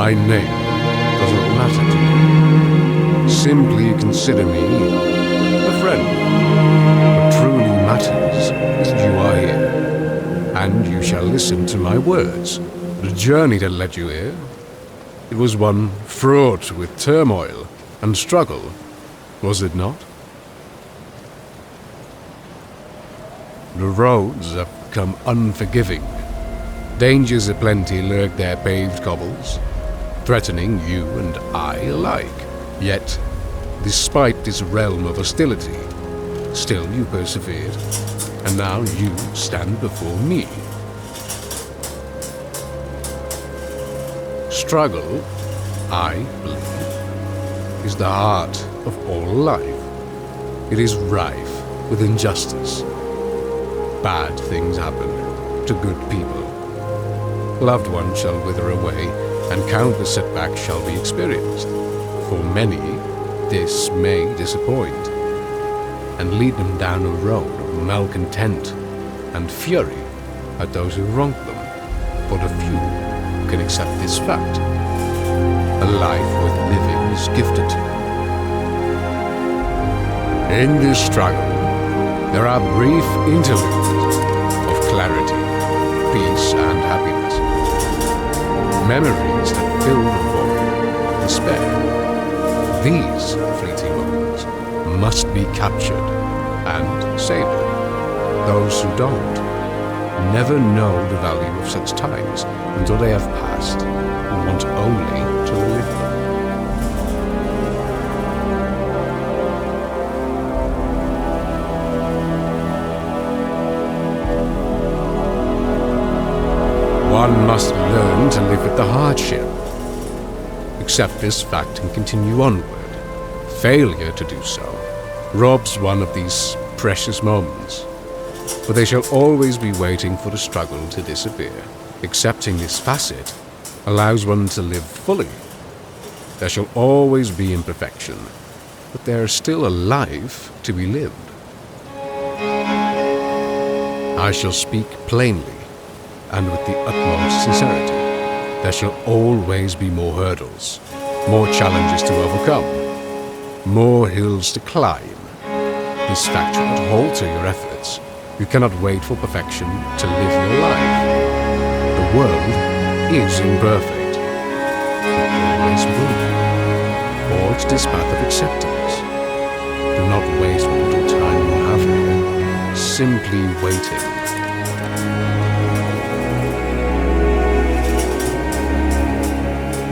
My name doesn't matter to you. Simply consider me a friend. What truly matters is that you are here, and you shall listen to my words. The journey that led you here, it was one fraught with turmoil and struggle, was it not? The roads have become unforgiving. Dangers aplenty lurk their paved cobbles, threatening you and I alike. Yet, despite this realm of hostility, still you persevered, and now you stand before me. Struggle, I believe, is the heart of all life. It is rife with injustice. Bad things happen to good people. Loved ones shall wither away, and countless setbacks shall be experienced. For many, this may disappoint, and lead them down a road of malcontent and fury at those who wronged them. For the few can accept this fact. A life worth living is gifted to them. In this struggle, there are brief interludes of clarity, peace, and happiness. Memories that fill the void, despair. These fleeting moments must be captured and savored. Those who don't never know the value of such times until they have passed and want only to relive them. One must learn to live with the hardship, accept this fact and continue onward. Failure to do so robs one of these precious moments, for they shall always be waiting for the struggle to disappear. Accepting this facet allows one to live fully. There shall always be imperfection, but there is still a life to be lived. I shall speak plainly and with the utmost sincerity. There shall always be more hurdles, more challenges to overcome, more hills to climb. This fact should not alter your efforts. You cannot wait for perfection to live your life. The world is imperfect. It always will be. Forge this path of acceptance. Do not waste what little time you have here, simply waiting.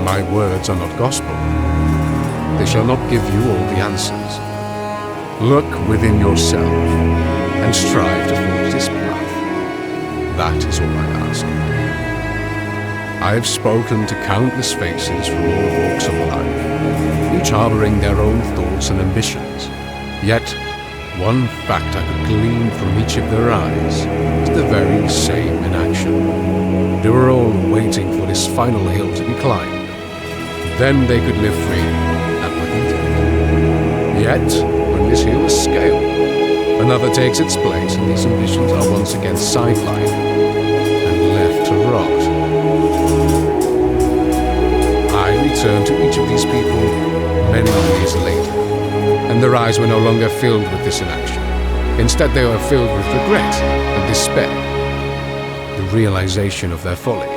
My words are not gospel. They shall not give you all the answers. Look within yourself and strive to forge this path. That is all I ask. I have spoken to countless faces from all walks of life, each harboring their own thoughts and ambitions. Yet, one fact I could glean from each of their eyes was the very same in action. They were all waiting for this final hill to be climbed. Then they could live free and with intent. Yet, when this hill is scaled, another takes its place and these ambitions are once again sidelined and left to rot. I returned to each of these people many years later, and their eyes were no longer filled with this inaction. Instead, they were filled with regret and despair, the realization of their folly.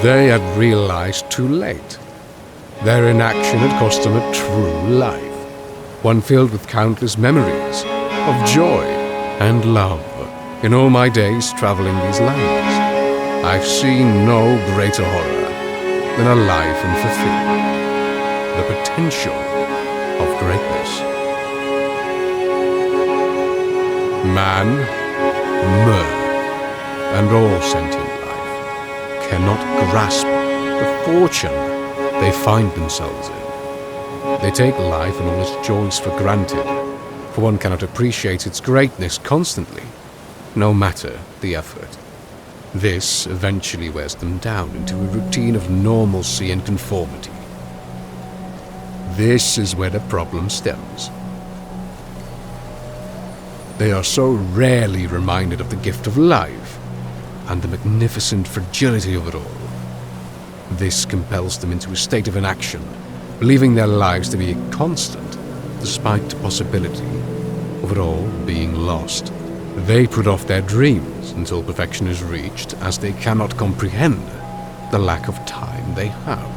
They had realized too late. Their inaction had cost them a true life, one filled with countless memories of joy and love. In all my days traveling these lands, I've seen no greater horror than a life unfulfilled, the potential of greatness. Man, mirth, and all sentient cannot grasp the fortune they find themselves in. They take life and all its joys for granted, for one cannot appreciate its greatness constantly, no matter the effort. This eventually wears them down into a routine of normalcy and conformity. This is where the problem stems. They are so rarely reminded of the gift of life and the magnificent fragility of it all. This compels them into a state of inaction, believing their lives to be a constant, despite the possibility of it all being lost. They put off their dreams until perfection is reached, as they cannot comprehend the lack of time they have.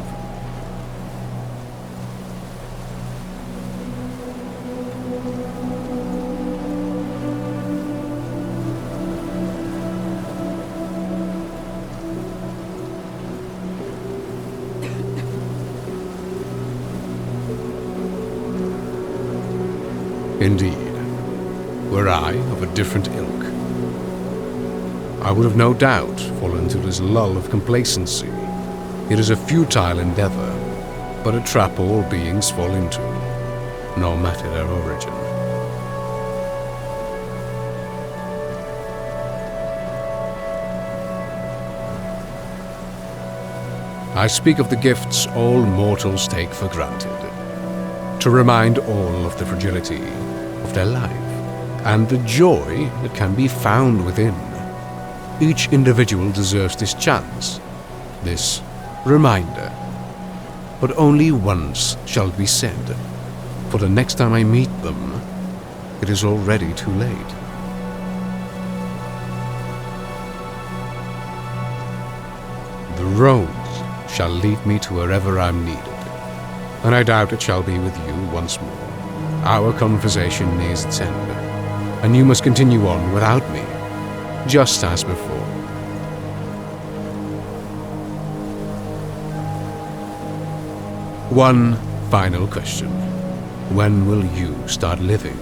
Indeed, were I of a different ilk, I would have no doubt fallen into this lull of complacency. It is a futile endeavor, but a trap all beings fall into, no matter their origin. I speak of the gifts all mortals take for granted, to remind all of the fragility of their life, and the joy that can be found within. Each individual deserves this chance, this reminder. But only once shall it be said, for the next time I meet them, it is already too late. The roads shall lead me to wherever I'm needed, and I doubt it shall be with you once more. Our conversation nears its end, and you must continue on without me, just as before. One final question. When will you start living?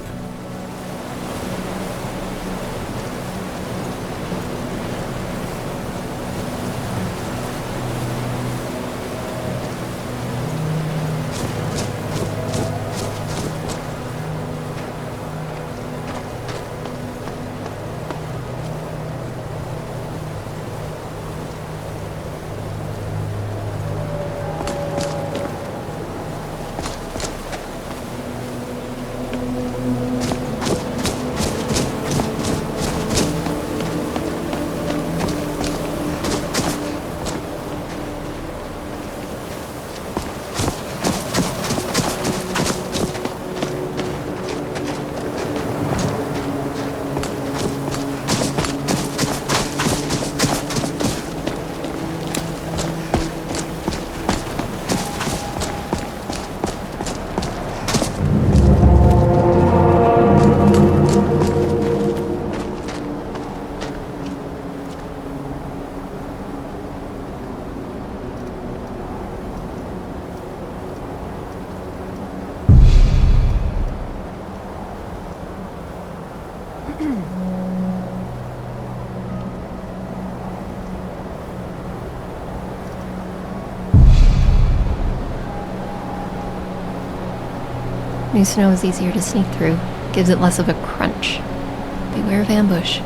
New snow is easier to sneak through, gives it less of a crunch. Beware of ambush.